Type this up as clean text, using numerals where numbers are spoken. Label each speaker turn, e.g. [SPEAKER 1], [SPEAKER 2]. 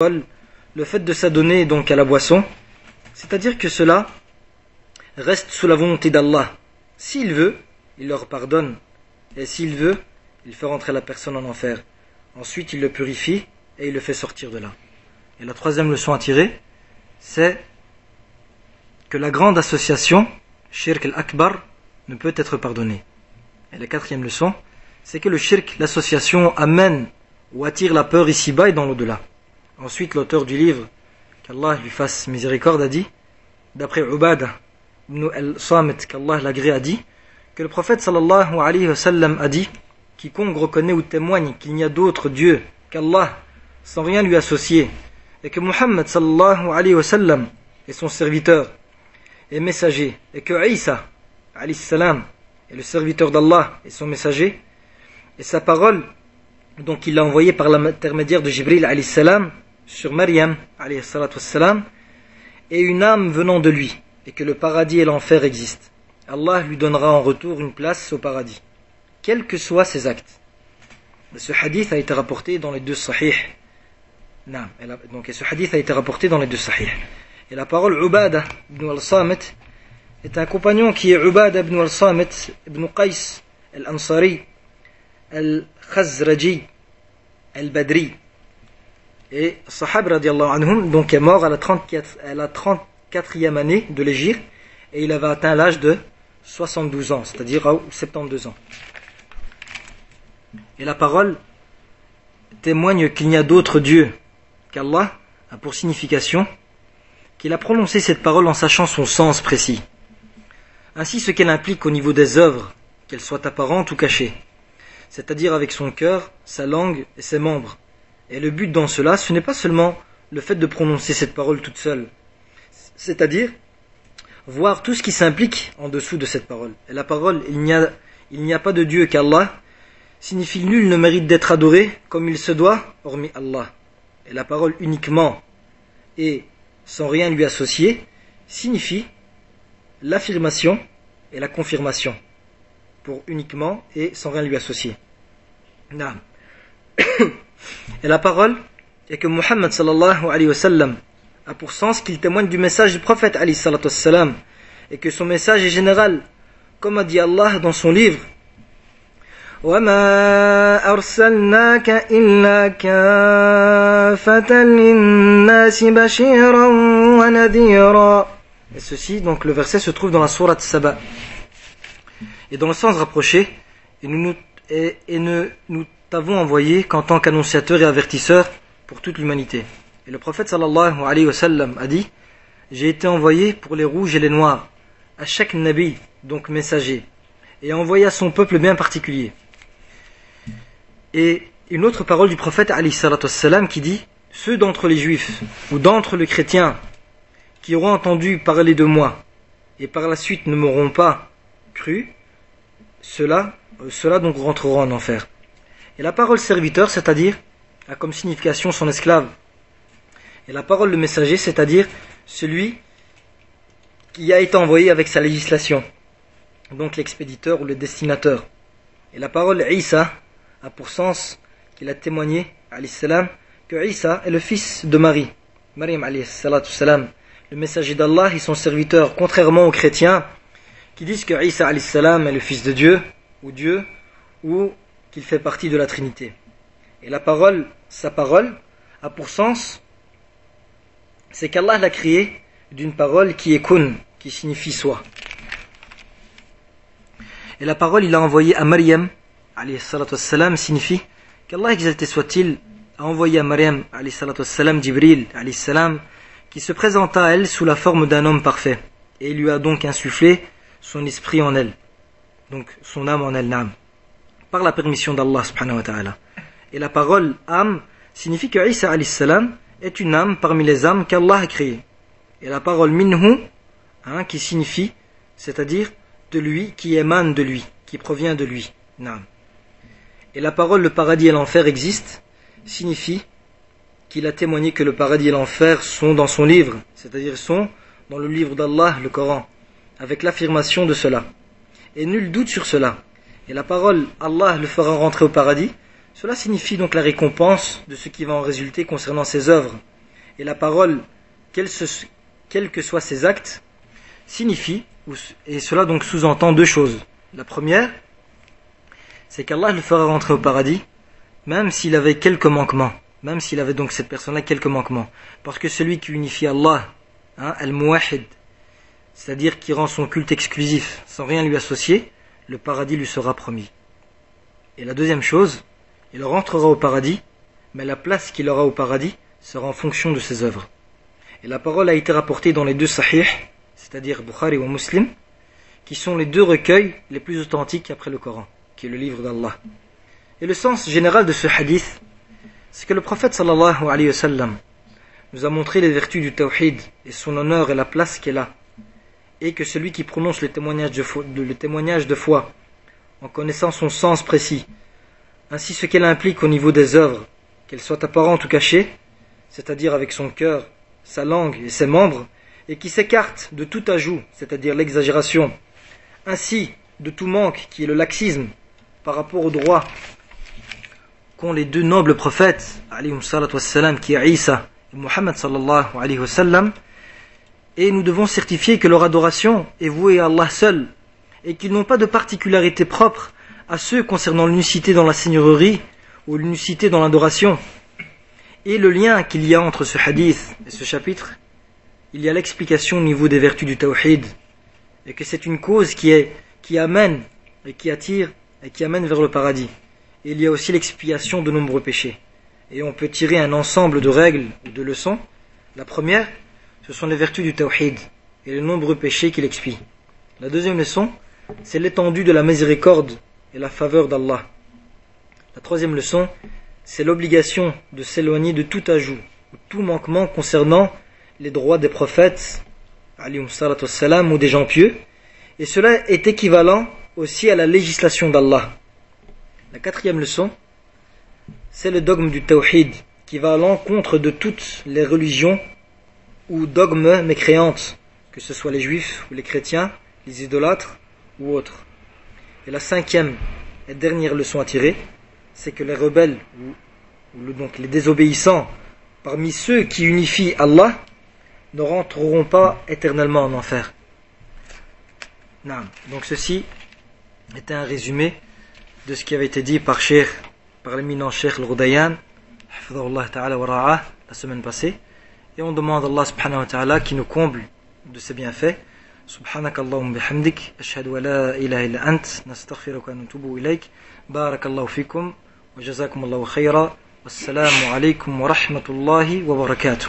[SPEAKER 1] le fait de s'adonner donc à la boisson, c'est-à-dire que cela reste sous la volonté d'Allah. S'il veut, il leur pardonne, et s'il veut, il fait rentrer la personne en enfer. Ensuite, il le purifie et il le fait sortir de là. Et la troisième leçon à tirer, c'est que la grande association, shirk al-akbar, ne peut être pardonnée. Et la quatrième leçon, c'est que le shirk, l'association, amène ou attire la peur ici-bas et dans l'au-delà. Ensuite, l'auteur du livre, qu'Allah lui fasse miséricorde, a dit, d'après Ubadah ibn al-Samit, qu'Allah l'agrée, a dit, que le prophète sallallahu alayhi wa sallam a dit, quiconque reconnaît ou témoigne qu'il n'y a d'autre Dieu qu'Allah, sans rien lui associer, et que Muhammad sallallahu alayhi wa sallam est son serviteur et messager, et que Isa alayhi salam est le serviteur d'Allah et son messager, et sa parole, donc il l'a envoyée par l'intermédiaire de Jibril alayhi salam sur Maryam alayhi salatu wassalam, et une âme venant de lui, et que le paradis et l'enfer existent. Allah lui donnera en retour une place au paradis, quels que soient ses actes. Ce hadith a été rapporté dans les deux sahih. Donc ce hadith a été rapporté dans les deux sahih. Et la parole Ubadah ibn al-Samit est un compagnon qui est Ubadah ibn al-Samit ibn Qais al-Ansari al-Khazraji al-Badri. Et Sahab radiallahu anhum donc est mort à la 34e année de l'Hégire, et il avait atteint l'âge de 72 ans, c'est-à-dire 72 ans. Et la parole témoigne qu'il n'y a d'autre Dieu qu'Allah, a pour signification qu'il a prononcé cette parole en sachant son sens précis. Ainsi ce qu'elle implique au niveau des œuvres, qu'elles soient apparentes ou cachées, c'est-à-dire avec son cœur, sa langue et ses membres. Et le but dans cela, ce n'est pas seulement le fait de prononcer cette parole toute seule, c'est-à-dire voir tout ce qui s'implique en dessous de cette parole. Et la parole, il n'y a pas de Dieu qu'Allah, signifie nul ne mérite d'être adoré comme il se doit, hormis Allah. Et la parole uniquement et sans rien lui associer, signifie l'affirmation et la confirmation, pour uniquement et sans rien lui associer. Et la parole est que Muhammad sallallahu alayhi wa sallam a pour sens qu'il témoigne du message du prophète alayhi salatu wassalam, et que son message est général, comme a dit Allah dans son livre, وَمَا أَرْسَلْنَاكَ إِلَّا كَافَةً لِلنَّاسِ بَشِيرًا وَنَذِيرًا. Et ceci, donc le verset se trouve dans la sourate Saba. Et dans le sens rapproché, nous t'avons envoyé qu'en tant qu'annonciateur et avertisseur pour toute l'humanité. Et le prophète sallallahu alayhi wa sallam a dit, j'ai été envoyé pour les rouges et les noirs, à chaque nabi, donc messager, et envoyé à son peuple bien particulier. Et une autre parole du prophète alayhi salatu wassalam qui dit, ceux d'entre les juifs ou d'entre les chrétiens qui auront entendu parler de moi et par la suite ne m'auront pas cru, ceux-là donc rentreront en enfer. Et la parole serviteur, c'est-à-dire, a comme signification son esclave. Et la parole le messager, c'est-à-dire celui qui a été envoyé avec sa législation, donc l'expéditeur ou le destinateur. Et la parole Isa a pour sens qu'il a témoigné, alayhi salam, que Isa est le fils de Marie, Maryam alayhi salatu salam, le messager d'Allah et son serviteur, contrairement aux chrétiens qui disent que Isa alayhi salam est le fils de Dieu, ou qu'il fait partie de la Trinité. Et la parole, sa parole, a pour sens, c'est qu'Allah l'a créé d'une parole qui est kun, qui signifie soit. Et la parole, il a envoyé à Maryam, alayhi salatu wassalam, signifie qu'Allah exalté soit-il, a envoyé à Maryam, alayhi salatu wassalam, Jibril, alayhi salam, qui se présenta à elle sous la forme d'un homme parfait. Et il lui a donc insufflé son esprit en elle, donc son âme en elle, naam, par la permission d'Allah subhanahu wa ta'ala. Et la parole âme signifie que Isa alayhi salam est une âme parmi les âmes qu'Allah a créées. Et la parole minhu, qui signifie, c'est-à-dire de lui, qui émane de lui, qui provient de lui. Naam. Et la parole le paradis et l'enfer existent, signifie qu'il a témoigné que le paradis et l'enfer sont dans son livre, c'est-à-dire sont dans le livre d'Allah, le Coran, avec l'affirmation de cela. Et nul doute sur cela. Et la parole Allah le fera rentrer au paradis Cela signifie donc la récompense de ce qui va en résulter concernant ses œuvres. Et la parole, quels que soient ses actes, signifie, et cela donc sous-entend deux choses. La première, c'est qu'Allah le fera rentrer au paradis, même s'il avait quelques manquements, même s'il avait donc cette personne-là quelques manquements. Parce que celui qui unifie Allah, al-muwahid, c'est-à-dire qui rend son culte exclusif, sans rien lui associer, le paradis lui sera promis. Et la deuxième chose, il rentrera au paradis, mais la place qu'il aura au paradis sera en fonction de ses œuvres. Et la parole a été rapportée dans les deux sahih, c'est-à-dire Bukhari ou Muslim, qui sont les deux recueils les plus authentiques après le Coran, qui est le livre d'Allah. Et le sens général de ce hadith, c'est que le prophète sallallahu alayhi wa sallam nous a montré les vertus du tawhid et son honneur et la place qu'elle a, et que celui qui prononce le témoignage de foi en connaissant son sens précis, ainsi ce qu'elle implique au niveau des œuvres, qu'elles soient apparentes ou cachées, c'est-à-dire avec son cœur, sa langue et ses membres, et qui s'écarte de tout ajout, c'est-à-dire l'exagération, ainsi de tout manque qui est le laxisme par rapport au droit qu'ont les deux nobles prophètes, qui est Isa et Muhammad sallallahu alayhi wa sallam, et nous devons certifier que leur adoration est vouée à Allah seul, et qu'ils n'ont pas de particularité propre à ceux concernant l'unicité dans la seigneurie ou l'unicité dans l'adoration. Et le lien qu'il y a entre ce hadith et ce chapitre, il y a l'explication au niveau des vertus du tawhid, et que c'est une cause qui amène et qui attire et qui amène vers le paradis. Et il y a aussi l'expiation de nombreux péchés. Et on peut tirer un ensemble de règles ou de leçons. La première, ce sont les vertus du tawhid et les nombreux péchés qu'il expie. La deuxième leçon, c'est l'étendue de la miséricorde et la faveur d'Allah. La troisième leçon, c'est l'obligation de s'éloigner de tout ajout ou tout manquement concernant les droits des prophètes ou des gens pieux, et cela est équivalent aussi à la législation d'Allah. La quatrième leçon, c'est le dogme du tawhid qui va à l'encontre de toutes les religions ou dogmes mécréantes, que ce soit les juifs ou les chrétiens, les idolâtres ou autres. Et la cinquième et dernière leçon à tirer, c'est que les rebelles donc les désobéissants parmi ceux qui unifient Allah ne rentreront pas éternellement en enfer. Donc ceci était un résumé de ce qui avait été dit par l'éminent Cheikh Al-Ghudayyan la semaine passée, et on demande à Allah subhanahu wa ta'ala qui nous comble de ses bienfaits. Subhanakallahumma bihamdik ashhadu an la ilaha illa ant nastaghfiruka wa natubu ilayk. Barakallahu fikum wa jazakumullahu khayra. Wassalamu alaykum wa rahmatullahi wa barakatuh.